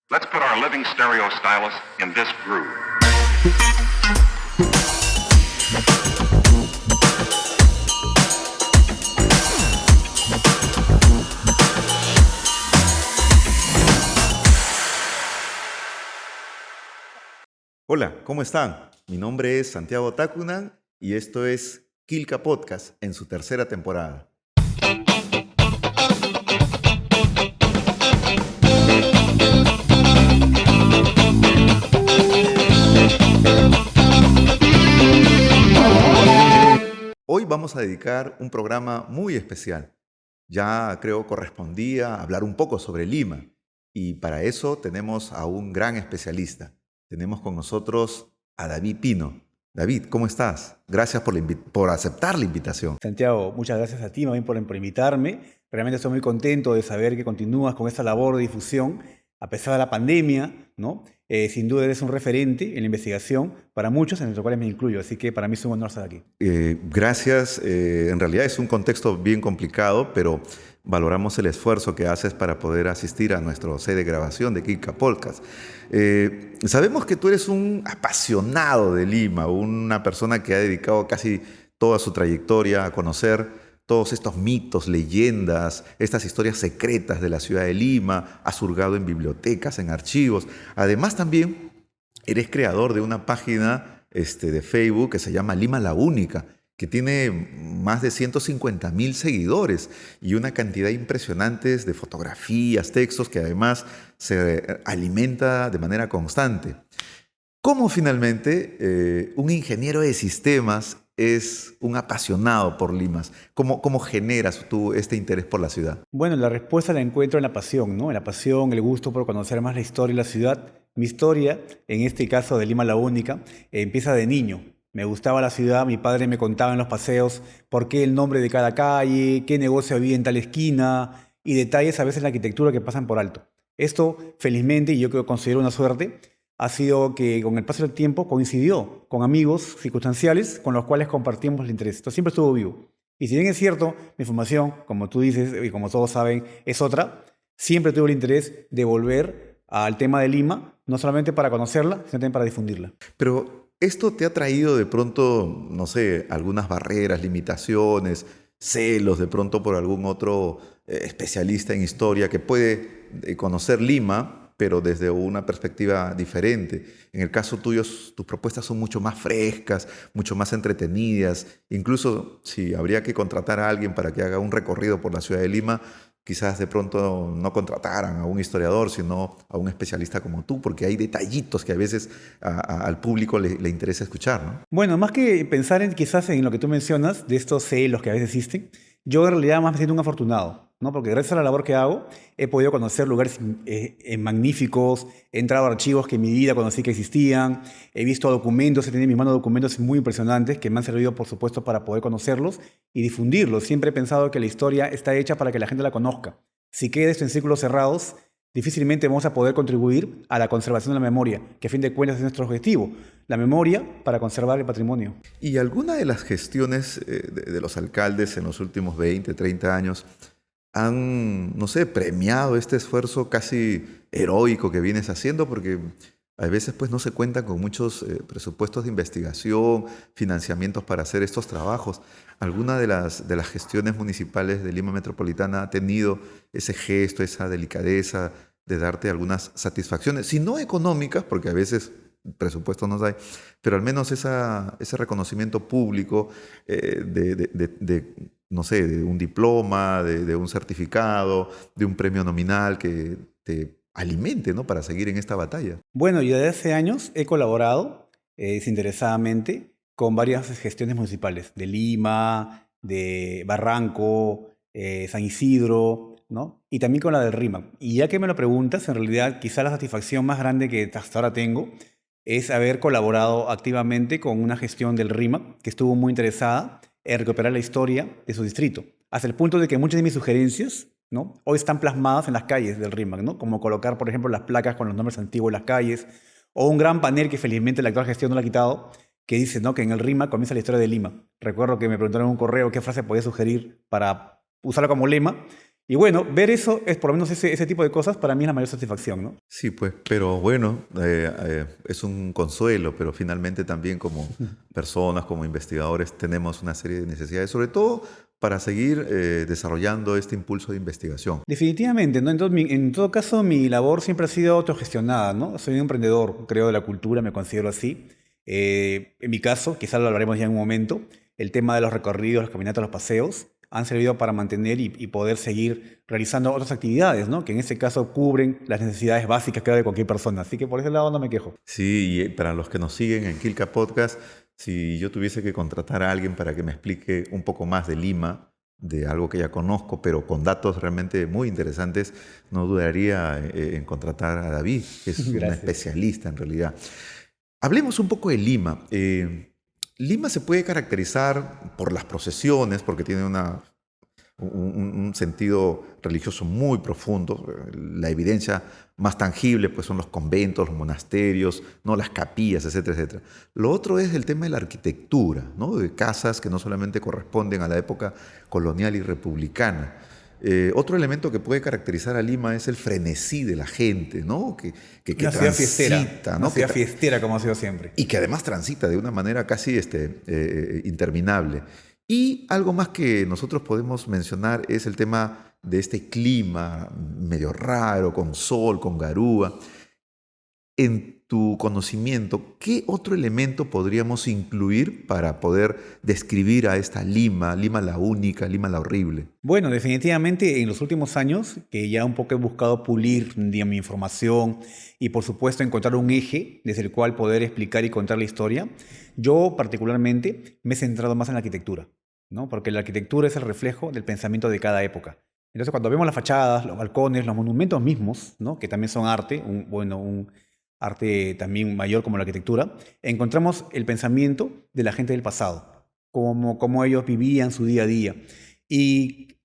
Let's put our living stereo stylus in this groove. Hola, ¿cómo están? Mi nombre es Santiago Tacunan y esto es Quilca Podcast en su tercera temporada. Hoy vamos a dedicar un programa muy especial. Ya creo correspondía hablar un poco sobre Lima y para eso tenemos a un gran especialista. Tenemos con nosotros a David Pino. David, ¿cómo estás? Gracias por aceptar la invitación. Santiago, muchas gracias a ti más bien por invitarme. Realmente estoy muy contento de saber que continúas con esta labor de difusión a pesar de la pandemia, ¿no? Sin duda eres un referente en la investigación para muchos, entre los cuales me incluyo. Así que para mí es un honor estar aquí. Gracias. En realidad es un contexto bien complicado, pero valoramos el esfuerzo que haces para poder asistir a nuestro set de grabación de Quilca Podcast. Sabemos que tú eres un apasionado de Lima, una persona que ha dedicado casi toda su trayectoria a conocer todos estos mitos, leyendas, estas historias secretas de la ciudad de Lima, has hurgado en bibliotecas, en archivos. Además también eres creador de una página de Facebook que se llama Lima la Única, que tiene más de 150,000 seguidores y una cantidad impresionante de fotografías, textos, que además se alimenta de manera constante. ¿Cómo finalmente un ingeniero de sistemas es un apasionado por Lima? ¿Cómo generas tú este interés por la ciudad? Bueno, la respuesta la encuentro en la pasión, ¿no? En la pasión, el gusto por conocer más la historia de la ciudad. Mi historia, en este caso de Lima la Única, empieza de niño. Me gustaba la ciudad, mi padre me contaba en los paseos por qué el nombre de cada calle, qué negocio había en tal esquina y detalles a veces en la arquitectura que pasan por alto. Esto, felizmente, y yo creo que considero una suerte, ha sido que con el paso del tiempo coincidió con amigos circunstanciales con los cuales compartimos el interés. Esto siempre estuvo vivo. Y si bien es cierto, mi formación, como tú dices y como todos saben, es otra, siempre tuve el interés de volver al tema de Lima, no solamente para conocerla, sino también para difundirla. Pero ¿esto te ha traído de pronto, no sé, algunas barreras, limitaciones, celos de pronto por algún otro especialista en historia que puede conocer Lima, pero desde una perspectiva diferente? En el caso tuyo, tus propuestas son mucho más frescas, mucho más entretenidas. Incluso si habría que contratar a alguien para que haga un recorrido por la ciudad de Lima, quizás de pronto no contrataran a un historiador, sino a un especialista como tú, porque hay detallitos que a veces al público le interesa escuchar, ¿no? Bueno, más que pensar quizás en lo que tú mencionas, de estos celos que a veces existen, yo en realidad más me siento un afortunado, ¿no? Porque gracias a la labor que hago, he podido conocer lugares magníficos, he entrado a archivos que en mi vida conocí que existían, he visto documentos, he tenido en mi mano documentos muy impresionantes que me han servido, por supuesto, para poder conocerlos y difundirlos. Siempre he pensado que la historia está hecha para que la gente la conozca. Si queda esto en círculos cerrados, difícilmente vamos a poder contribuir a la conservación de la memoria, que a fin de cuentas es nuestro objetivo, la memoria para conservar el patrimonio. ¿Y alguna de las gestiones de los alcaldes en los últimos 20, 30 años han, no sé, premiado este esfuerzo casi heroico que vienes haciendo? Porque a veces pues no se cuentan con muchos presupuestos de investigación, financiamientos para hacer estos trabajos. ¿Alguna de las gestiones municipales de Lima Metropolitana ha tenido ese gesto, esa delicadeza de darte algunas satisfacciones, si no económicas, porque a veces presupuestos no hay, pero al menos ese reconocimiento público no sé, de un diploma, de un certificado, de un premio nominal que te alimente, ¿no?, para seguir en esta batalla? Bueno, yo desde hace años he colaborado desinteresadamente con varias gestiones municipales, de Lima, de Barranco, San Isidro, ¿no? Y también con la del RIMAC. Y ya que me lo preguntas, en realidad quizá la satisfacción más grande que hasta ahora tengo es haber colaborado activamente con una gestión del RIMAC que estuvo muy interesada en recuperar la historia de su distrito, hasta el punto de que muchas de mis sugerencias, ¿no?, hoy están plasmadas en las calles del RIMAC, ¿no? Como colocar, por ejemplo, las placas con los nombres antiguos en las calles, o un gran panel que felizmente la actual gestión no lo ha quitado, que dice, ¿no?, que en el RIMAC comienza la historia de Lima. Recuerdo que me preguntaron en un correo qué frase podía sugerir para usarla como lema, Y bueno, ver eso, es por lo menos ese tipo de cosas, para mí es la mayor satisfacción, ¿no? Sí, pues, pero bueno, es un consuelo, pero finalmente también como personas, como investigadores, tenemos una serie de necesidades, sobre todo para seguir desarrollando este impulso de investigación. Definitivamente, ¿no? Entonces, en todo caso, mi labor siempre ha sido autogestionada, ¿no? Soy un emprendedor, creo, de la cultura, me considero así. En mi caso, quizás lo hablaremos ya en un momento, el tema de los recorridos, las caminatas, los paseos, han servido para mantener y poder seguir realizando otras actividades, ¿no? Que en este caso cubren las necesidades básicas, creo, de cualquier persona. Así que por ese lado no me quejo. Sí, y para los que nos siguen en Quilca Podcast, si yo tuviese que contratar a alguien para que me explique un poco más de Lima, de algo que ya conozco, pero con datos realmente muy interesantes, no dudaría en contratar a David, que es un Gracias. especialista en realidad. Hablemos un poco de Lima. Lima se puede caracterizar por las procesiones, porque tiene un sentido religioso muy profundo. La evidencia más tangible pues, son los conventos, los monasterios, ¿no? Las capillas, etcétera, etcétera. Lo otro es el tema de la arquitectura, ¿no? De casas que no solamente corresponden a la época colonial y republicana. Otro elemento que puede caracterizar a Lima es el frenesí de la gente, ¿no? Que Una ciudad fiestera, transita, ¿no? una ciudad fiestera como ha sido siempre. Y que además transita de una manera casi interminable. Y algo más que nosotros podemos mencionar es el tema de este clima medio raro, con sol, con garúa. En tu conocimiento, ¿qué otro elemento podríamos incluir para poder describir a esta Lima, Lima la única, Lima la horrible? Bueno, definitivamente en los últimos años, que ya un poco he buscado pulir mi información y por supuesto encontrar un eje desde el cual poder explicar y contar la historia, yo particularmente me he centrado más en la arquitectura, ¿no? Porque la arquitectura es el reflejo del pensamiento de cada época. Entonces cuando vemos las fachadas, los balcones, los monumentos mismos, ¿no? Que también son arte, un arte también mayor como la arquitectura, encontramos el pensamiento de la gente del pasado, cómo ellos vivían su día a día. Y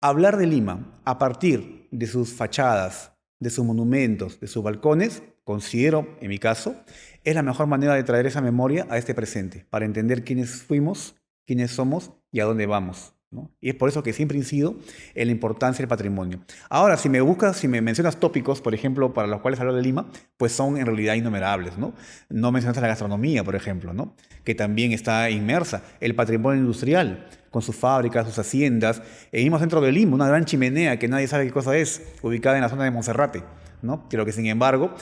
hablar de Lima a partir de sus fachadas, de sus monumentos, de sus balcones, considero, en mi caso, es la mejor manera de traer esa memoria a este presente, para entender quiénes fuimos, quiénes somos y a dónde vamos, ¿no? Y es por eso que siempre incido en la importancia del patrimonio. Ahora, si me mencionas tópicos, por ejemplo, para los cuales hablar de Lima, pues son en realidad innumerables, ¿no? No mencionas la gastronomía, por ejemplo, ¿no? Que también está inmersa. El patrimonio industrial, con sus fábricas, sus haciendas. El mismo centro de Lima, una gran chimenea que nadie sabe qué cosa es, ubicada en la zona de Monserrate, ¿no? Pero que sin embargo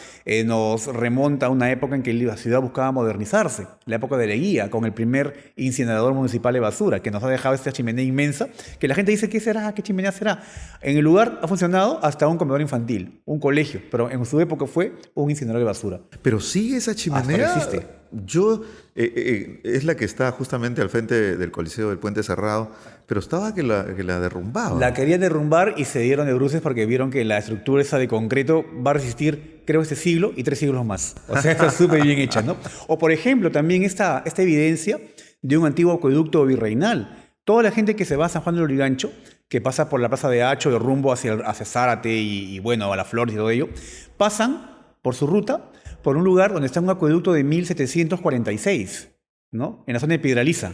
nos remonta a una época en que la ciudad buscaba modernizarse, la época de Leguía, con el primer incinerador municipal de basura, que nos ha dejado esta chimenea inmensa, que la gente dice, ¿qué será? ¿Qué chimenea será? En el lugar ha funcionado hasta un comedor infantil, un colegio, pero en su época fue un incinerador de basura. Pero sigue esa chimenea. Hasta existe. Yo, es la que está justamente al frente del Coliseo del Puente Cerrado, pero estaba que la derrumbaba. La querían derrumbar y se dieron de bruces porque vieron que la estructura esa de concreto va a resistir, creo, este siglo y 3 siglos más. O sea, está súper bien hecha, ¿no? O, por ejemplo, también esta evidencia de un antiguo acueducto virreinal. Toda la gente que se va a San Juan del Lurigancho, que pasa por la Plaza de Hacho de rumbo hacia Zárate y bueno, a Las Flores y todo ello, pasan por su ruta por un lugar donde está un acueducto de 1746, ¿no? En la zona de Piedraliza.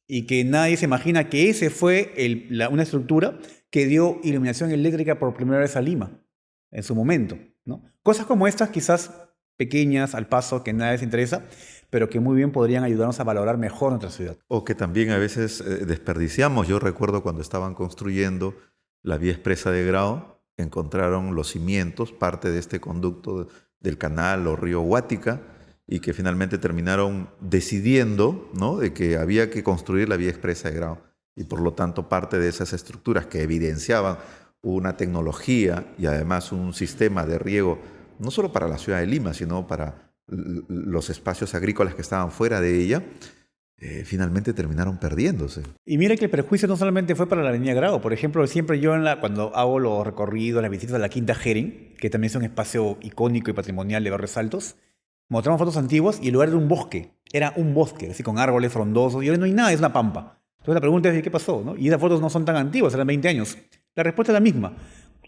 Y que nadie se imagina que ese fue una estructura que dio iluminación eléctrica por primera vez a Lima, en su momento, ¿no? Cosas como estas, quizás pequeñas, al paso, que nadie se interesa, pero que muy bien podrían ayudarnos a valorar mejor nuestra ciudad. O que también a veces desperdiciamos. Yo recuerdo cuando estaban construyendo la vía expresa de Grao, encontraron los cimientos, parte de este conducto del canal o río Guática, y que finalmente terminaron decidiendo, ¿no?, de que había que construir la vía expresa de Grao. Y por lo tanto parte de esas estructuras que evidenciaban una tecnología y además un sistema de riego, no solo para la ciudad de Lima, sino para los espacios agrícolas que estaban fuera de ella, finalmente terminaron perdiéndose. Y mira que el perjuicio no solamente fue para la avenida Grao. Por ejemplo, siempre yo cuando hago los recorridos, las visitas a la Quinta Jeren, que también es un espacio icónico y patrimonial de Barrios Altos, mostramos fotos antiguas y el lugar era un bosque. Era un bosque, así con árboles frondosos, y ahora no hay nada, es una pampa. Entonces la pregunta es, ¿qué pasó? ¿No? Y esas fotos no son tan antiguas, eran 20 años. La respuesta es la misma.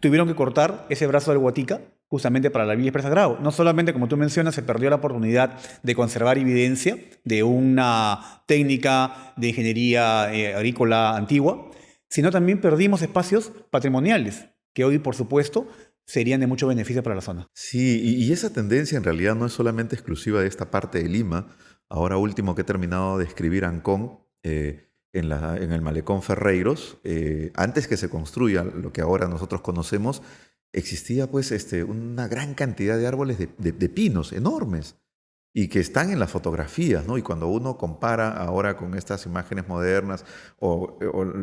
Tuvieron que cortar ese brazo del Guatica justamente para la vía expresa Grao. No solamente, como tú mencionas, se perdió la oportunidad de conservar evidencia de una técnica de ingeniería agrícola antigua, sino también perdimos espacios patrimoniales, que hoy, por supuesto, serían de mucho beneficio para la zona. Sí, y esa tendencia en realidad no es solamente exclusiva de esta parte de Lima. Ahora último que he terminado de escribir Ancón, en el Malecón Ferreiros, antes que se construya lo que ahora nosotros conocemos, existía pues una gran cantidad de árboles de pinos enormes y que están en las fotografías, ¿no? Y cuando uno compara ahora con estas imágenes modernas o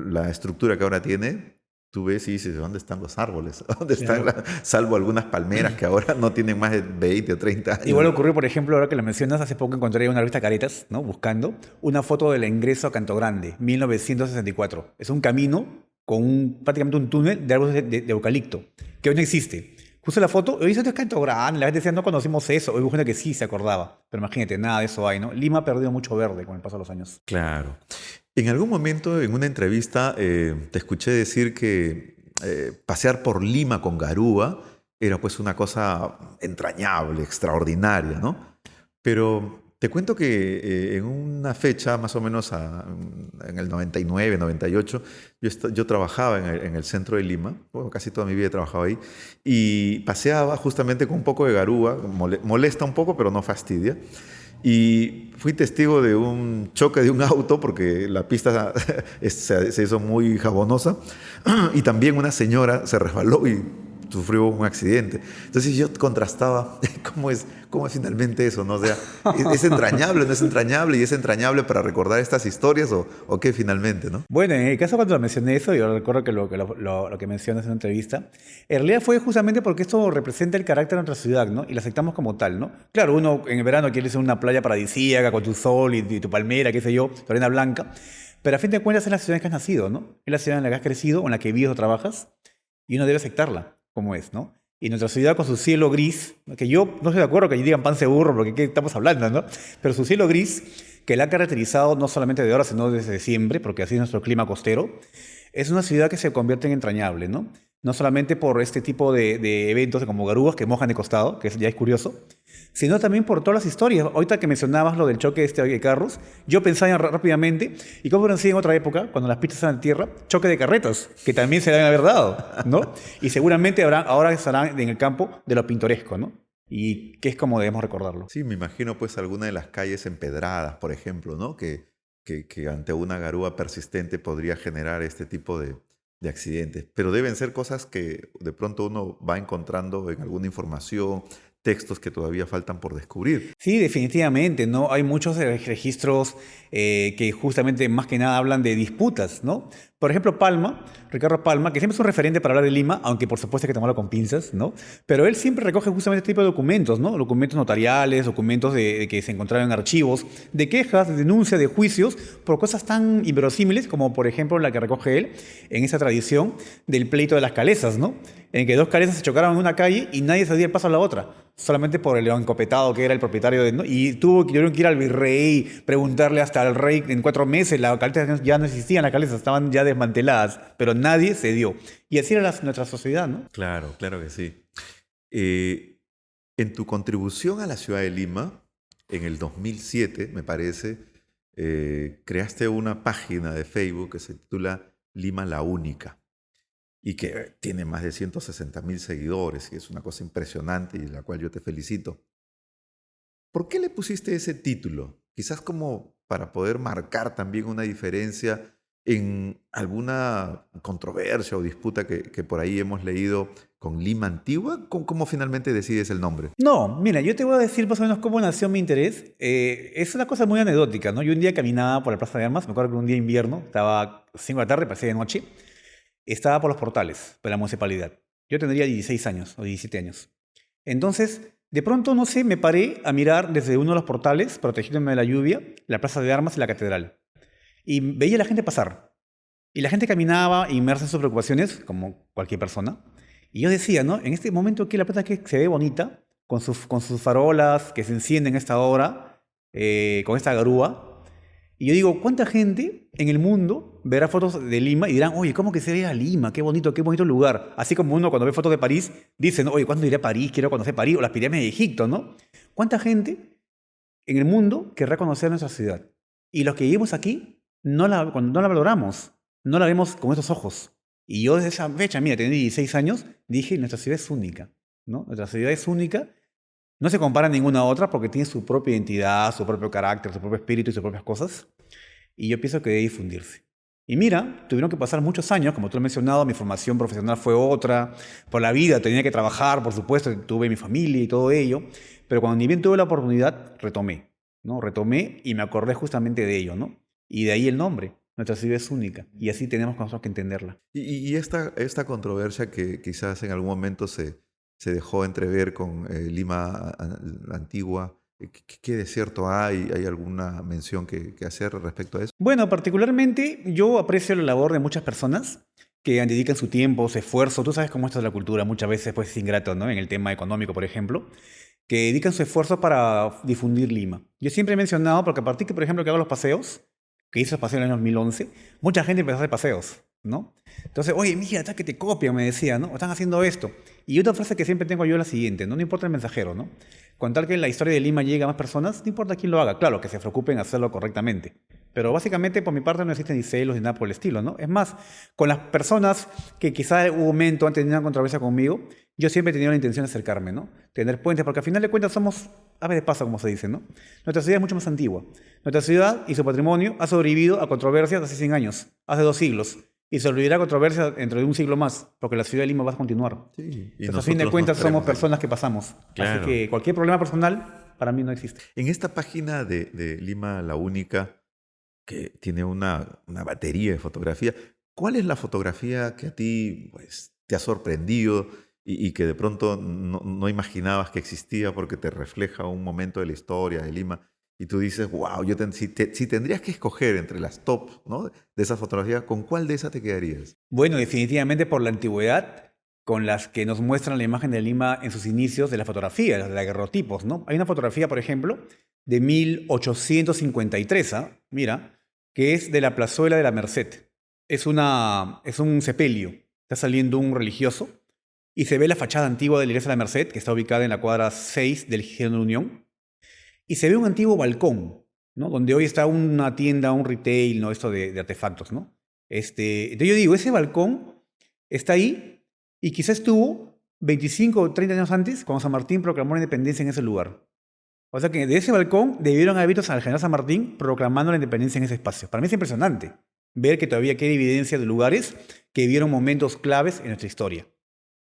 la estructura que ahora tiene, tú ves y dices, ¿dónde están los árboles? ¿Dónde están? Claro. Salvo algunas palmeras que ahora no tienen más de 20 o 30 años. Igual ocurrió, por ejemplo, ahora que lo mencionas, hace poco encontré en una revista Caretas, ¿no? Buscando una foto del ingreso a Canto Grande, 1964. Es un camino con prácticamente un túnel de árboles de eucalipto, que hoy no existe. Puse la foto, hoy dice, esto es Canto Grande, la gente decía, no conocimos eso. Hoy hubo gente que sí se acordaba, pero imagínate, nada de eso hay, ¿no? Lima ha perdido mucho verde con el paso de los años. Claro. En algún momento, en una entrevista, te escuché decir que pasear por Lima con garúa era pues una cosa entrañable, extraordinaria, ¿no? Pero te cuento que en una fecha, más o menos en el 99, 98, yo trabajaba en el centro de Lima, bueno, casi toda mi vida he trabajado ahí, y paseaba justamente con un poco de garúa, molesta un poco, pero no fastidia. Y fui testigo de un choque de un auto porque la pista se hizo muy jabonosa y también una señora se resbaló y sufrió un accidente. Entonces yo contrastaba cómo es finalmente eso, ¿no? O sea, ¿es entrañable, no es entrañable? ¿Y es entrañable para recordar estas historias o qué finalmente, no? Bueno, en el caso cuando mencioné eso, yo recuerdo que lo que mencionas en una entrevista, en realidad fue justamente porque esto representa el carácter de nuestra ciudad, ¿no? Y la aceptamos como tal, ¿no? Claro, uno en el verano quiere irse a una playa paradisíaca con tu sol y tu palmera, qué sé yo, tu arena blanca, pero a fin de cuentas es la ciudad en la que has nacido, ¿no? Es la ciudad en la que has crecido, en la que vives o trabajas, y uno debe aceptarla como es, ¿no? Y nuestra ciudad con su cielo gris, que yo no estoy de acuerdo que digan pan de burro, porque ¿qué estamos hablando, no? Pero su cielo gris, que la ha caracterizado no solamente de ahora, sino desde siempre, porque así es nuestro clima costero, es una ciudad que se convierte en entrañable, ¿no? No solamente por este tipo de eventos como garúas que mojan de costado, que ya es curioso, sino también por todas las historias. Ahorita que mencionabas lo del choque de carros, yo pensaba rápidamente, y cómo era así en otra época, cuando las pistas eran tierra, choque de carretas, que también se deben haber dado, ¿no? Y seguramente ahora estarán en el campo de lo pintoresco, ¿no? Y que es como debemos recordarlo. Sí, me imagino pues alguna de las calles empedradas, por ejemplo, ¿no? Que ante una garúa persistente podría generar este tipo de accidentes. Pero deben ser cosas que de pronto uno va encontrando en alguna información, textos que todavía faltan por descubrir. Sí, definitivamente, ¿no? Hay muchos registros que justamente más que nada hablan de disputas, ¿no? Por ejemplo, Ricardo Palma, que siempre es un referente para hablar de Lima, aunque por supuesto hay que tomarlo con pinzas, ¿no? Pero él siempre recoge justamente este tipo de documentos, ¿no? Documentos notariales, documentos de que se encontraron en archivos, de quejas, de denuncias, de juicios, por cosas tan inverosímiles como, por ejemplo, la que recoge él en esa tradición del pleito de las calesas, ¿no? En que dos calesas se chocaron en una calle y nadie se dio el paso a la otra, solamente por el encopetado que era el propietario de, ¿no? Y tuvieron que ir al virrey, preguntarle hasta al rey en 4 meses, las calesas ya no existían, las calesas estaban ya desmanteladas, pero nadie se dio. Y así era nuestra sociedad, ¿no? Claro, claro que sí. En tu contribución a la ciudad de Lima, en el 2007, me parece, creaste una página de Facebook que se titula Lima la Única y que tiene más de 160,000 seguidores, y es una cosa impresionante y la cual yo te felicito. ¿Por qué le pusiste ese título? Quizás como para poder marcar también una diferencia en alguna controversia o disputa que por ahí hemos leído con Lima Antigua. ¿Cómo finalmente decides el nombre? No, mira, yo te voy a decir más o menos cómo nació mi interés. Es una cosa muy anecdótica, ¿no? Yo un día caminaba por la Plaza de Armas, me acuerdo que un día invierno, estaba 5 de la tarde, parecía de noche, estaba por los portales de la municipalidad. Yo tendría 16 años o 17 años. Entonces, de pronto, no sé, me paré a mirar desde uno de los portales, protegiéndome de la lluvia, la Plaza de Armas y la Catedral. Y veía a la gente pasar. Y la gente caminaba inmersa en sus preocupaciones, como cualquier persona. Y yo decía, ¿no? En este momento aquí la plaza que se ve bonita, con sus farolas que se encienden a esta hora, con esta garúa. Y yo digo, ¿cuánta gente en el mundo verá fotos de Lima y dirán, oye, ¿cómo que se ve a Lima? Qué bonito lugar. Así como uno cuando ve fotos de París, dice, ¿no? Oye, ¿cuándo iré a París? Quiero conocer París o las pirámides de Egipto, ¿no? ¿Cuánta gente en el mundo querrá conocer nuestra ciudad? Y los que vivimos aquí no la valoramos. no la vemos con estos ojos. Y yo desde esa fecha, mira, tenía 16 años, dije, nuestra ciudad es única, ¿no? Nuestra ciudad es única, no se compara a ninguna otra porque tiene su propia identidad, su propio carácter, su propio espíritu y sus propias cosas. Y yo pienso que debe difundirse. Y mira, tuvieron que pasar muchos años, como tú lo has mencionado, mi formación profesional fue otra, por la vida tenía que trabajar, por supuesto, tuve mi familia y todo ello, pero cuando ni bien tuve la oportunidad, retomé, ¿no? Retomé y me acordé justamente de ello, ¿no? Y de ahí el nombre. Nuestra ciudad es única y así tenemos nosotros que entenderla. Y esta controversia que quizás en algún momento se dejó entrever con Lima la antigua, ¿qué de cierto hay? ¿Hay alguna mención que hacer respecto a eso? Bueno, particularmente yo aprecio la labor de muchas personas que dedican su tiempo, su esfuerzo. Tú sabes cómo esto es la cultura, muchas veces pues es ingrato, ¿no? En el tema económico, por ejemplo, que dedican su esfuerzo para difundir Lima. Yo siempre he mencionado, porque a partir que, por ejemplo, que hago los paseos, que hice los paseos en el año 2011, mucha gente empezó a hacer paseos, ¿no? Entonces, oye, mira, está que te copian, me decía, ¿no? O están haciendo esto. Y otra frase que siempre tengo yo es la siguiente, ¿no? No importa el mensajero, ¿no? Con tal que la historia de Lima llegue a más personas, no importa quién lo haga. Claro, que se preocupen en hacerlo correctamente. Pero básicamente, por mi parte, no existen ni celos ni nada por el estilo, ¿no? Es más, con las personas que quizá en un momento han tenido una controversia conmigo, yo siempre he tenido la intención de acercarme, ¿no? Tener puentes, porque al final de cuentas somos aves de paso, como se dice, ¿no? Nuestra ciudad es mucho más antigua. Nuestra ciudad y su patrimonio ha sobrevivido a controversias hace 100 años, hace 2 siglos. Y se olvidará controversia dentro de un siglo más, porque la ciudad de Lima va a continuar. Sí, y Entonces, a fin de nosotros cuentas, nos somos queremos. personas que pasamos. Claro. Así que cualquier problema personal, para mí no existe. En esta página de Lima la Única, que tiene una batería de fotografía, ¿cuál es la fotografía que a ti pues, te ha sorprendido y que de pronto no imaginabas que existía porque te refleja un momento de la historia de Lima? Y tú dices, wow, si tendrías que escoger entre las top, ¿no? De esas fotografías, ¿con cuál de esas te quedarías? Bueno, definitivamente por la antigüedad con las que nos muestran la imagen de Lima en sus inicios de la fotografía, de los daguerrotipos, ¿no? Hay una fotografía, por ejemplo, de 1853, ¿ah? Mira, que es de la plazuela de la Merced. Es un sepelio. Está saliendo un religioso y se ve la fachada antigua de la iglesia de la Merced, que está ubicada en la cuadra 6 del Girón de la Unión. Y se ve un antiguo balcón, ¿no? Donde hoy está una tienda, un retail, ¿no? Esto de artefactos, ¿no? Entonces yo digo, ese balcón está ahí y quizás estuvo 25 o 30 años antes cuando San Martín proclamó la independencia en ese lugar. O sea que de ese balcón debieron haber visto al general San Martín proclamando la independencia en ese espacio. Para mí es impresionante ver que todavía queda evidencia de lugares que vivieron momentos claves en nuestra historia.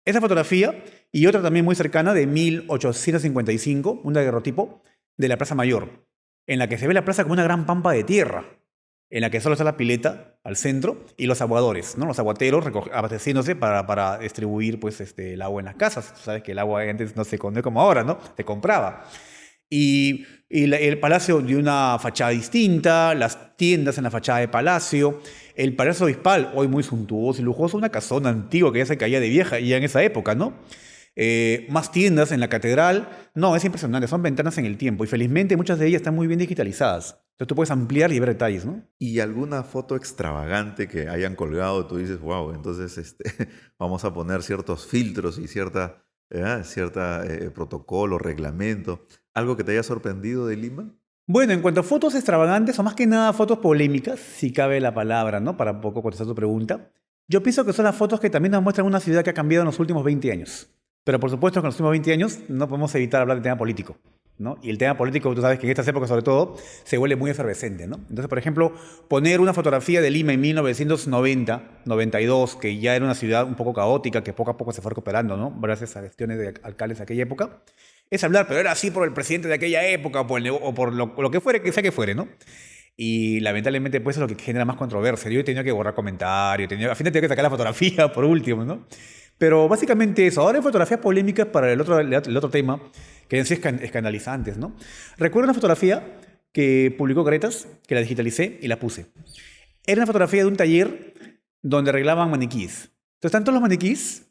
Esa fotografía y otra también muy cercana de 1855, un daguerrotipo de la Plaza Mayor, en la que se ve la plaza como una gran pampa de tierra, en la que solo está la pileta al centro y los aguadores, ¿no? Los aguateros abasteciéndose para distribuir pues, el agua en las casas. Tú sabes que el agua antes no se conde como ahora, ¿no? Se compraba. El palacio de una fachada distinta, las tiendas en la fachada de palacio, el palacio obispal, hoy muy suntuoso y lujoso, una casona antigua que ya se caía de vieja ya en esa época, ¿no? Más tiendas en la catedral. No, es impresionante, son ventanas en el tiempo y felizmente muchas de ellas están muy bien digitalizadas. Entonces tú puedes ampliar y ver detalles, ¿no? ¿Y alguna foto extravagante que hayan colgado? Tú dices, wow, entonces vamos a poner ciertos filtros y cierta protocolo, reglamento. ¿Algo que te haya sorprendido de Lima? Bueno, en cuanto a fotos extravagantes, o más que nada fotos polémicas, si cabe la palabra, ¿no? Para un poco contestar tu pregunta. Yo pienso que son las fotos que también nos muestran una ciudad que ha cambiado en los últimos 20 años. Pero por supuesto que en los últimos 20 años no podemos evitar hablar del tema político, ¿no? Y el tema político, tú sabes que en estas épocas sobre todo, se vuelve muy efervescente, ¿no? Entonces, por ejemplo, poner una fotografía de Lima en 1990, 92, que ya era una ciudad un poco caótica, que poco a poco se fue recuperando, ¿no? Gracias a gestiones de alcaldes de aquella época, es hablar, pero era así por el presidente de aquella época o por lo que fuere, que sea que fuere, ¿no? Y lamentablemente pues es lo que genera más controversia. Yo he tenido que borrar comentarios, al final he tenido que sacar la fotografía por último, ¿no? Pero básicamente eso. Ahora hay fotografías polémicas para el otro tema, que han sido escandalizantes, ¿no? Recuerdo una fotografía que publicó Caretas, que la digitalicé y la puse. Era una fotografía de un taller donde arreglaban maniquíes. Entonces están todos los maniquíes,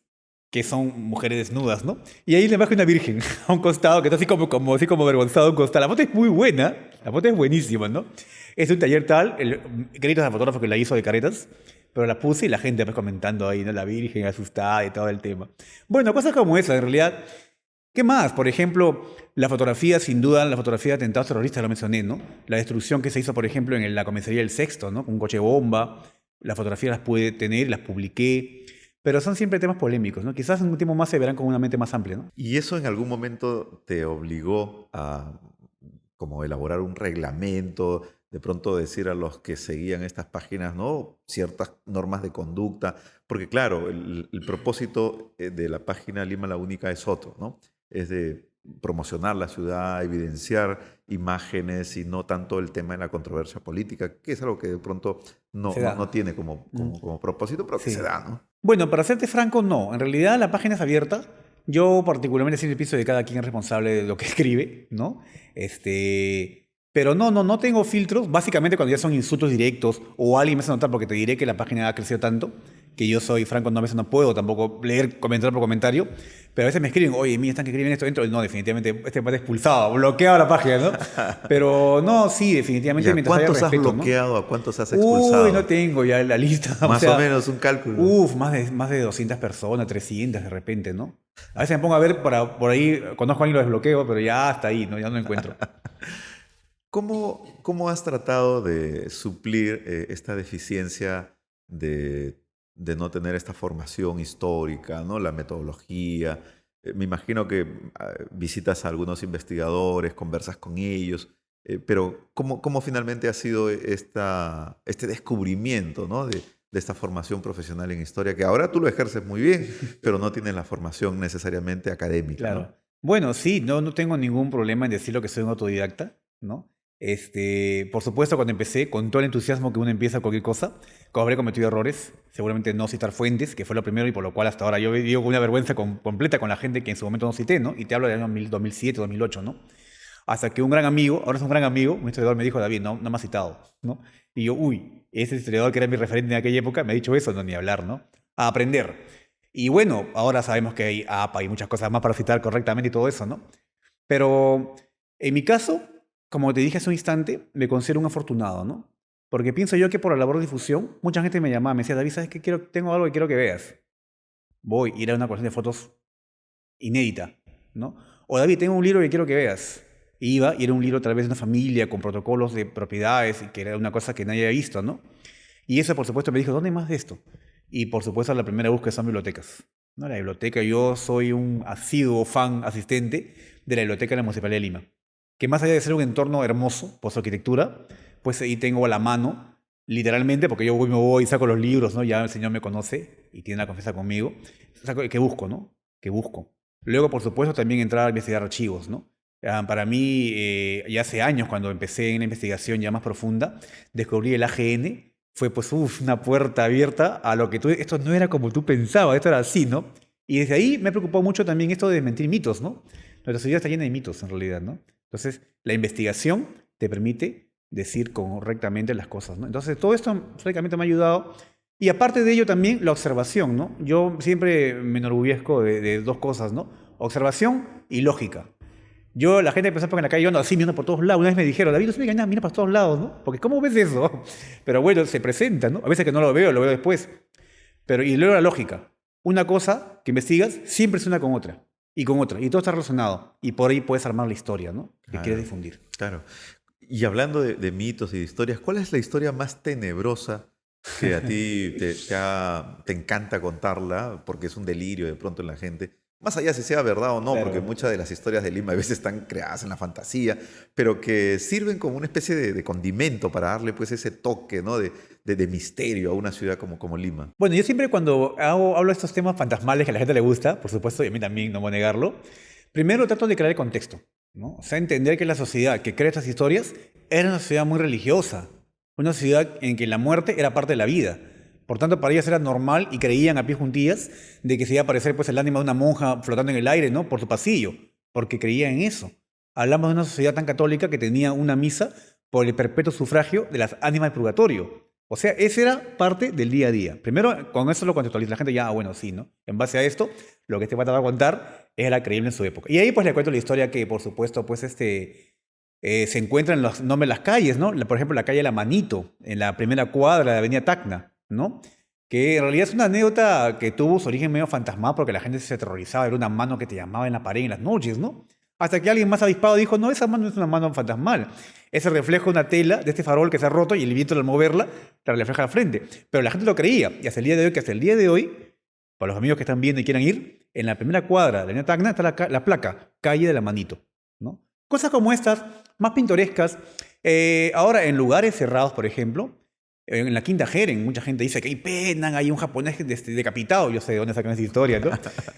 que son mujeres desnudas, ¿no? Y ahí le baja una virgen a un costado, que está así como avergonzado a un costado. La foto es muy buena, la foto es buenísima, ¿no? Es un taller tal, Caretas es el fotógrafo que la hizo de Caretas, pero la puse y la gente pues comentando ahí, ¿no? La virgen asustada y todo el tema. Bueno, cosas como esa, en realidad. ¿Qué más? Por ejemplo, la fotografía, sin duda, la fotografía de atentados terroristas, lo mencioné, ¿no? La destrucción que se hizo, por ejemplo, en la comisaría del Sexto, ¿no? Con un coche bomba, Las fotografías las pude tener, las publiqué, pero son siempre temas polémicos, ¿no? Quizás en un tiempo más se verán con una mente más amplia, ¿no? ¿Y eso en algún momento te obligó a como elaborar un reglamento, de pronto decir a los que seguían estas páginas, ¿no? Ciertas normas de conducta? Porque claro, el propósito de la página Lima la Única es otro, ¿no? Es de promocionar la ciudad, evidenciar imágenes y no tanto el tema de la controversia política, que es algo que de pronto no, Se no, da. no tiene como propósito, pero que Sí. se da, ¿no? Bueno, para serte franco, no. En realidad la página es abierta. Yo particularmente siempre pienso que cada quien es responsable de lo que escribe, ¿no? Pero no tengo filtros. Básicamente cuando ya son insultos directos o alguien me hace notar, porque te diré que la página ha crecido tanto, que yo soy franco, no, a veces no puedo tampoco leer comentario por comentario, pero a veces me escriben, oye, mira, están que escriben esto dentro. No, definitivamente, este pata expulsado, bloqueado la página, ¿no? Pero no, sí, ¿Y definitivamente a mientras haya cuántos has respeto, ¿no? bloqueado? ¿A cuántos has expulsado? Uy, no tengo ya la lista. Más o menos un cálculo. Más de 200 personas, 300 de repente, ¿no? A veces me pongo a ver por ahí, conozco a alguien y lo desbloqueo, pero ya hasta ahí, ¿no? Ya no encuentro. ¿Cómo has tratado de suplir esta deficiencia de no tener esta formación histórica, ¿no? La metodología? Me imagino que visitas a algunos investigadores, conversas con ellos, pero ¿cómo finalmente ha sido este descubrimiento, ¿no? de esta formación profesional en historia, que ahora tú lo ejerces muy bien, pero no tienes la formación necesariamente académica, Claro. ¿no? Bueno, sí, no tengo ningún problema en decirlo que soy un autodidacta, ¿no? Por supuesto, cuando empecé, con todo el entusiasmo que uno empieza cualquier cosa, como habré cometido errores, seguramente no citar fuentes, que fue lo primero y por lo cual hasta ahora yo vivo con una vergüenza completa con la gente que en su momento no cité, ¿no? Y te hablo del año 2007, 2008, ¿no? Hasta que un gran amigo, ahora es un gran amigo, un historiador me dijo, David, no me has citado, ¿no? Y yo, uy, ese historiador que era mi referente en aquella época me ha dicho eso, no ni hablar, ¿no? A aprender. Y bueno, ahora sabemos que hay APA y muchas cosas más para citar correctamente y todo eso, ¿no? Pero en mi caso, como te dije hace un instante, me considero un afortunado, ¿no? Porque pienso yo que por la labor de difusión, mucha gente me llamaba, me decía, David, ¿sabes qué? Tengo algo que quiero que veas. Voy, y era una colección de fotos inédita, ¿no? O David, tengo un libro que quiero que veas. Iba, y era un libro tal vez de una familia con protocolos de propiedades, y que era una cosa que nadie había visto, ¿no? Y eso, por supuesto, me dijo, ¿dónde hay más de esto? Y, por supuesto, la primera búsqueda son bibliotecas, ¿no? La biblioteca, yo soy un asiduo fan, asistente de la Biblioteca de la Municipalidad de Lima, que más allá de ser un entorno hermoso por su arquitectura, pues ahí tengo a la mano, literalmente, porque yo me voy y saco los libros, ¿no? Ya el Señor me conoce y tiene la confianza conmigo. ¿Qué busco, no? ¿Qué busco? Luego, por supuesto, también entrar a investigar archivos, ¿no? Para mí, ya hace años, cuando empecé en la investigación ya más profunda, descubrí el AGN. Fue pues una puerta abierta a lo que esto no era como tú pensabas, esto era así, ¿no? Y desde ahí me preocupó mucho también esto de desmentir mitos, ¿no? Nuestra sociedad está llena de mitos en realidad, ¿no? Entonces, la investigación te permite decir correctamente las cosas, ¿no? Entonces, todo esto francamente me ha ayudado. Y aparte de ello también la observación, ¿no? Yo siempre me enorgullezco de dos cosas, ¿no? Observación y lógica. La gente pensaba que en la calle yo ando así, mirando por todos lados. Una vez me dijeron, David, no se nada, mira para todos lados, ¿no? Porque ¿cómo ves eso? Pero bueno, se presenta, ¿no? A veces que no lo veo después. Y luego la lógica. Una cosa que investigas siempre es una con otra. Y con otra. Y todo está relacionado. Y por ahí puedes armar la historia, ¿no? Que Claro, quieres difundir. claro. Y hablando de mitos y de historias, ¿cuál es la historia más tenebrosa que a ti te encanta contarla? Porque es un delirio de pronto en la gente. Más allá si sea verdad o no, Claro. porque muchas de las historias de Lima a veces están creadas en la fantasía, pero que sirven como una especie de condimento para darle pues ese toque, ¿no? de misterio a una ciudad como Lima. Bueno, yo siempre cuando hablo de estos temas fantasmales que a la gente le gusta, por supuesto, y a mí también, no voy a negarlo, primero trato de crear el contexto, ¿no? O sea, entender que la sociedad que crea estas historias era una sociedad muy religiosa, una sociedad en que la muerte era parte de la vida. Por tanto, para ellas era normal y creían a pie juntillas de que se iba a aparecer pues, el ánima de una monja flotando en el aire, ¿no? Por su pasillo, porque creían en eso. Hablamos de una sociedad tan católica que tenía una misa por el perpetuo sufragio de las ánimas del purgatorio. O sea, ese era parte del día a día. Primero, con eso lo contextualiza la gente, ya, bueno, sí, ¿no? En base a esto, lo que este pata va a contar era creíble en su época. Y ahí pues le cuento la historia que, por supuesto, pues se encuentra en los nombres de las calles, ¿no? Por ejemplo, la calle La Manito, en la primera cuadra de la avenida Tacna, ¿no? Que en realidad es una anécdota que tuvo su origen medio fantasmal porque la gente se aterrorizaba, era una mano que te llamaba en la pared en las noches, ¿no? Hasta que alguien más avispado dijo, no, esa mano es una mano fantasmal. Ese reflejo de una tela de este farol que se ha roto y el viento al moverla te refleja la frente. Pero la gente lo creía. Y hasta el día de hoy, para los amigos que están viendo y quieran ir, en la primera cuadra de la avenida Tacna está la placa, calle de la Manito, ¿no? Cosas como estas, más pintorescas. Ahora, en lugares cerrados, por ejemplo, en la Quinta Jeren, mucha gente dice que hay Penang, hay un japonés decapitado. Yo sé de dónde sacan esa historia, ¿no?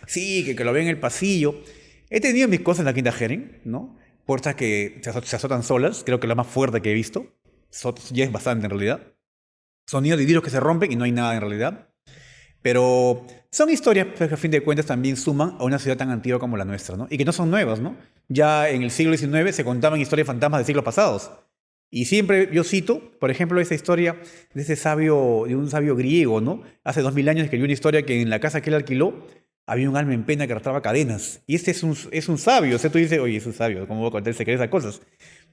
Sí, que lo ven en el pasillo. He tenido mis cosas en la Quinta Jeren, ¿no? Puertas que se azotan solas, creo que la más fuerte que he visto. Ya es bastante en realidad. Sonidos de vidrios que se rompen y no hay nada en realidad. Pero son historias que a fin de cuentas también suman a una ciudad tan antigua como la nuestra, ¿no? Y que no son nuevas, ¿no? Ya en el siglo XIX se contaban historias fantasmas de siglos pasados. Y siempre yo cito, por ejemplo, esa historia de un sabio griego, ¿no? Hace 2000 años escribió una historia que en la casa que él alquiló había un alma en pena que arrastraba cadenas. Y este es un sabio. O sea, tú dices, oye, es un sabio, ¿cómo voy a contar el secreto de esas cosas?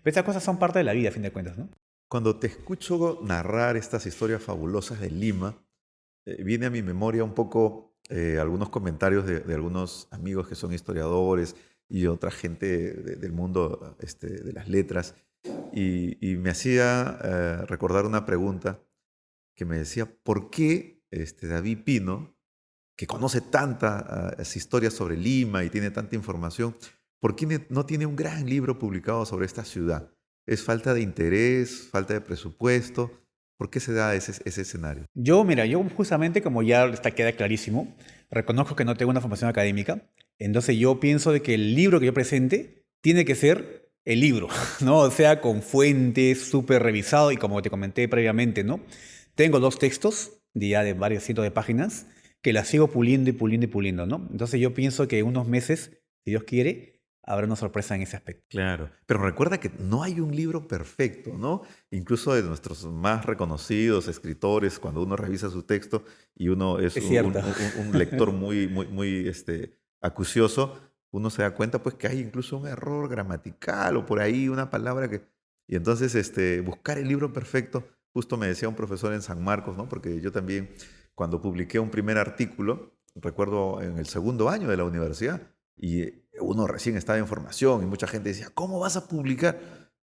Pero estas cosas son parte de la vida, a fin de cuentas, ¿no? Cuando te escucho narrar estas historias fabulosas de Lima, viene a mi memoria un poco algunos comentarios de algunos amigos que son historiadores y otra gente del mundo de las letras. Y me hacía recordar una pregunta que me decía, ¿por qué David Pino, que conoce tantas historias sobre Lima y tiene tanta información, por qué no tiene un gran libro publicado sobre esta ciudad? ¿Es falta de interés, falta de presupuesto? ¿Por qué se da ese escenario? Yo justamente, como ya queda clarísimo, reconozco que no tengo una formación académica, entonces yo pienso de que el libro que yo presente tiene que ser el libro, ¿no? O sea, con fuentes, súper revisado y como te comenté previamente, ¿no? Tengo 2 textos de varios cientos de páginas que las sigo puliendo y puliendo y puliendo, ¿no? Entonces yo pienso que en unos meses, si Dios quiere, habrá una sorpresa en ese aspecto. Claro, pero recuerda que no hay un libro perfecto, ¿no? Incluso de nuestros más reconocidos escritores, cuando uno revisa su texto y uno es Es cierto. un lector muy acucioso, uno se da cuenta pues que hay incluso un error gramatical o por ahí una palabra que... Y entonces buscar el libro perfecto, justo me decía un profesor en San Marcos, ¿no? Porque yo también cuando publiqué un primer artículo, recuerdo en el segundo año de la universidad, y uno recién estaba en formación y mucha gente decía, ¿cómo vas a publicar?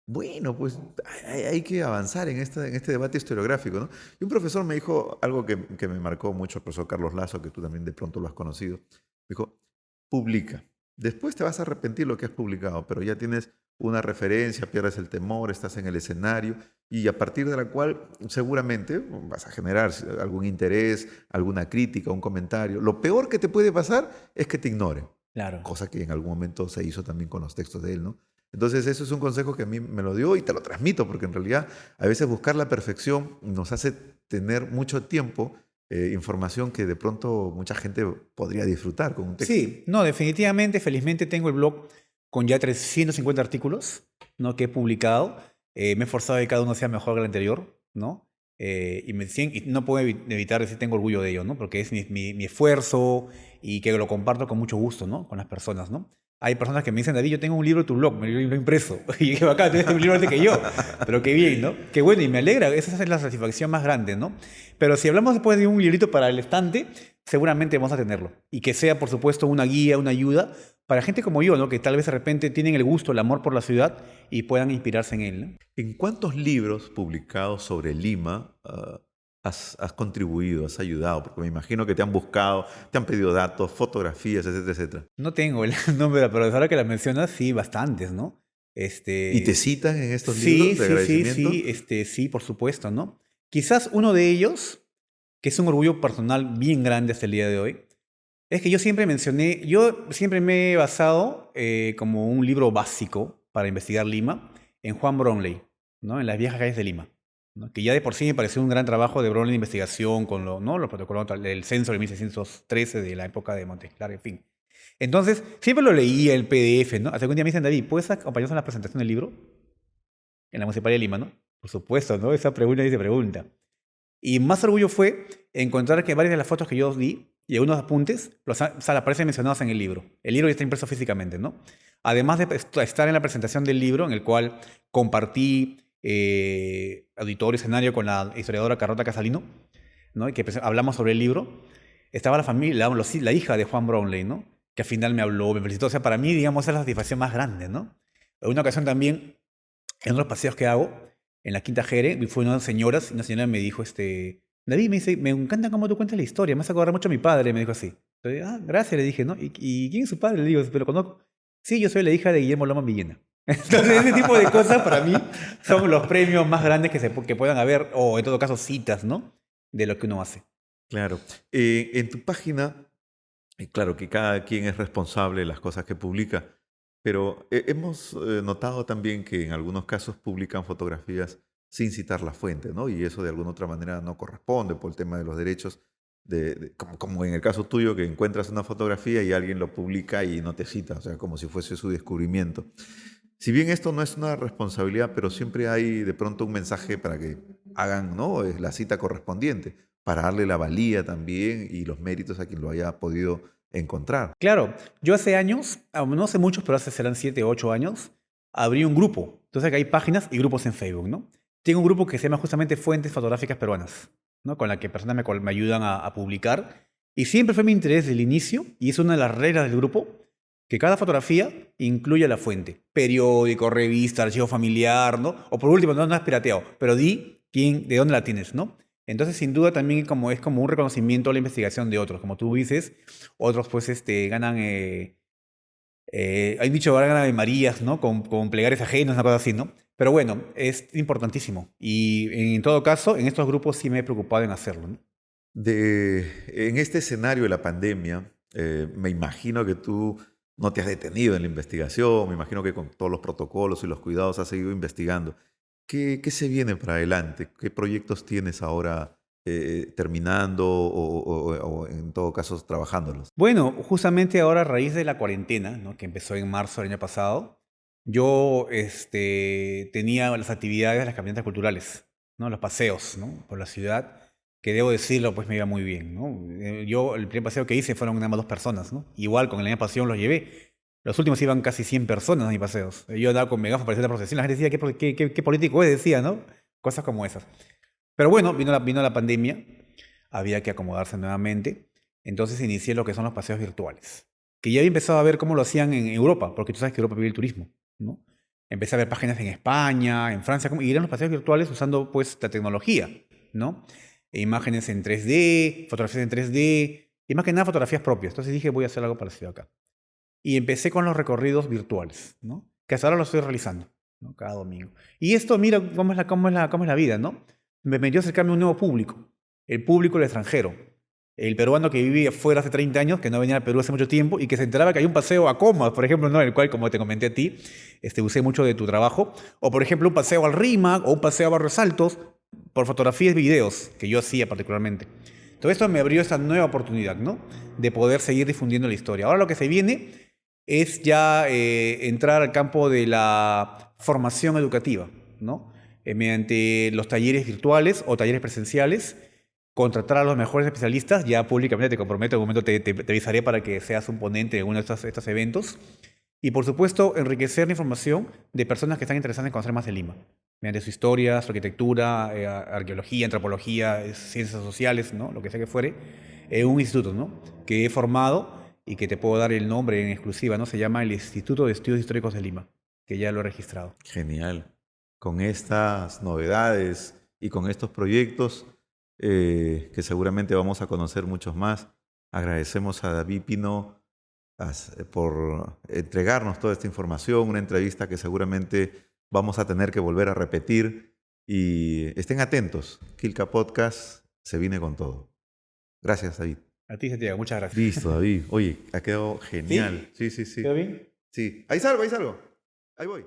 Bueno, pues hay que avanzar en este debate historiográfico, ¿no? Y un profesor me dijo algo que me marcó mucho, el profesor Carlos Lazo, que tú también de pronto lo has conocido. Me dijo, publica. Después te vas a arrepentir lo que has publicado, pero ya tienes una referencia, pierdes el temor, estás en el escenario y a partir de la cual seguramente vas a generar algún interés, alguna crítica, un comentario. Lo peor que te puede pasar es que te ignoren. Claro. Cosa que en algún momento se hizo también con los textos de él, ¿no? Entonces eso es un consejo que a mí me lo dio y te lo transmito, porque en realidad a veces buscar la perfección nos hace tener mucho tiempo, información que de pronto mucha gente podría disfrutar con un texto. Sí, no, definitivamente, felizmente tengo el blog con ya 350 artículos, ¿no? Que he publicado. Me he esforzado de que cada uno sea mejor que el anterior, ¿no? Y no puedo evitar decir tengo orgullo de ello, ¿no? Porque es mi esfuerzo y que lo comparto con mucho gusto, ¿no? Con las personas, ¿no? Hay personas que me dicen, David, yo tengo un libro de tu blog, me lo he impreso. Y dije, bacán, tienes un libro antes que yo. Pero qué bien, ¿no? Qué bueno, y me alegra, esa es la satisfacción más grande, ¿no? Pero si hablamos después de un librito para el estante, seguramente vamos a tenerlo. Y que sea, por supuesto, una guía, una ayuda para gente como yo, ¿no? Que tal vez de repente tienen el gusto, el amor por la ciudad y puedan inspirarse en él, ¿no? ¿En cuántos libros publicados sobre Lima has contribuido, has ayudado? Porque me imagino que te han buscado, te han pedido datos, fotografías, etcétera, etcétera. No tengo el número, pero ahora que la mencionas, sí, bastantes, ¿no? ¿Y te citan en estos Sí, libros de sí, agradecimiento? sí, por supuesto, ¿no? Quizás uno de ellos, que es un orgullo personal bien grande hasta el día de hoy, es que yo siempre me he basado como un libro básico para investigar Lima en Juan Brownlee, ¿no? En las viejas calles de Lima, ¿no? Que ya de por sí me pareció un gran trabajo de Brownlee de investigación con ¿no? los protocolos del censo de 1613 de la época de Montesclar, en fin. Entonces, siempre lo leía el PDF, ¿no? Hasta que un día me dicen, David, ¿puedes acompañarnos en la presentación del libro? En la Municipalidad de Lima, ¿no? Por supuesto, ¿no? Esa pregunta dice pregunta. Y más orgullo fue encontrar que varias de las fotos que yo di y algunos apuntes aparecen mencionados en el libro. El libro ya está impreso físicamente, ¿no? Además de estar en la presentación del libro, en el cual compartí auditorio escenario con la historiadora Carlota Casalino, ¿no? Y que hablamos sobre el libro, estaba la familia, la hija de Juan Brownlee, ¿no? que al final me habló, me felicitó. O sea, para mí, digamos, esa es la satisfacción más grande, ¿no? En una ocasión también, en unos paseos que hago, en la Quinta Jere, fue una señora me dijo, David, me dice, me encanta cómo tú cuentas la historia, me hace acordar mucho a mi padre, me dijo así. Entonces, gracias, le dije, ¿no? ¿Y quién es su padre? Le digo, pero conozco. Sí, yo soy la hija de Guillermo Loma Villena. Entonces, ese tipo de cosas para mí son los premios más grandes que puedan haber, o en todo caso, citas, ¿no? De lo que uno hace. Claro. En tu página, claro que cada quien es responsable de las cosas que publica, pero hemos notado también que en algunos casos publican fotografías sin citar la fuente, ¿no? Y eso de alguna otra manera no corresponde por el tema de los derechos, como en el caso tuyo, que encuentras una fotografía y alguien lo publica y no te cita, o sea, como si fuese su descubrimiento. Si bien esto no es una responsabilidad, pero siempre hay de pronto un mensaje para que hagan, ¿no?, la cita correspondiente, para darle la valía también y los méritos a quien lo haya podido encontrar. Claro, yo hace años, no hace muchos, pero hace serán 7, 8 años, abrí un grupo. Entonces, que hay páginas y grupos en Facebook, ¿no? Tengo un grupo que se llama justamente Fuentes Fotográficas Peruanas, ¿no? Con la que personas me ayudan a publicar. Y siempre fue mi interés desde el inicio, y es una de las reglas del grupo, que cada fotografía incluya la fuente. Periódico, revista, archivo familiar, ¿no? O por último, no es pirateado, pero di de dónde la tienes, ¿no? Entonces, sin duda, también es como un reconocimiento a la investigación de otros. Como tú dices, otros pues ganan, hay dicho, ahora ganan de Marías, ¿no? Con plegarias ajenas, una cosa así, ¿no? Pero bueno, es importantísimo. Y en todo caso, en estos grupos sí me he preocupado en hacerlo, ¿no? En este escenario de la pandemia, me imagino que tú no te has detenido en la investigación, me imagino que con todos los protocolos y los cuidados has seguido investigando. ¿Qué se viene para adelante? ¿Qué proyectos tienes ahora terminando o en todo caso trabajándolos? Bueno, justamente ahora a raíz de la cuarentena, ¿no? Que empezó en marzo del año pasado, yo tenía las actividades de las caminatas culturales, ¿no? Los paseos, ¿no? Por la ciudad, que debo decirlo, pues me iba muy bien, ¿no? Yo el primer paseo que hice fueron nada más 2 personas, ¿no? Igual con el año pasado los llevé. Los últimos iban casi 100 personas a mis paseos. Yo andaba con megáfono para hacer la procesión, la gente decía, ¿qué político es? Decía, ¿no? Cosas como esas. Pero bueno, vino la pandemia, había que acomodarse nuevamente, entonces inicié lo que son los paseos virtuales, que ya había empezado a ver cómo lo hacían en Europa, porque tú sabes que Europa vive el turismo, ¿no? Empecé a ver páginas en España, en Francia, y eran los paseos virtuales usando pues la tecnología, ¿no? Imágenes en 3D, fotografías en 3D, y más que nada fotografías propias. Entonces dije, voy a hacer algo parecido acá. Y empecé con los recorridos virtuales, ¿no? Que hasta ahora lo estoy realizando, ¿no? Cada domingo. Y esto, mira cómo es la vida, ¿no? Me permitió acercarme a un nuevo público, el público del extranjero, el peruano que vivía fuera hace 30 años, que no venía al Perú hace mucho tiempo y que se enteraba que hay un paseo a Comas, por ejemplo, ¿no? El cual, como te comenté a ti, usé mucho de tu trabajo, o por ejemplo un paseo al RIMAC o un paseo a Barrios Altos, por fotografías y videos que yo hacía particularmente. Todo esto me abrió esta nueva oportunidad, ¿no? De poder seguir difundiendo la historia. Ahora lo que se viene es ya entrar al campo de la formación educativa, ¿no? Mediante los talleres virtuales o talleres presenciales, contratar a los mejores especialistas. Ya públicamente te comprometo, en un momento te avisaré para que seas un ponente en uno de estos eventos. Y por supuesto, enriquecer la información de personas que están interesadas en conocer más de Lima, mediante su historia, su arquitectura, arqueología, antropología, ciencias sociales, ¿no? Lo que sea que fuere, un instituto, ¿no? Que he formado y que te puedo dar el nombre en exclusiva, ¿no? Se llama el Instituto de Estudios Históricos de Lima, que ya lo he registrado. Genial. Con estas novedades y con estos proyectos, que seguramente vamos a conocer muchos más, agradecemos a David Pino por entregarnos toda esta información, una entrevista que seguramente vamos a tener que volver a repetir. Y estén atentos, Quilca Podcast se viene con todo. Gracias, David. A ti, Santiago, muchas gracias. Listo, David. Oye, ha quedado genial. Sí, sí, sí. ¿Quedó bien? Sí. Ahí salgo. Ahí voy.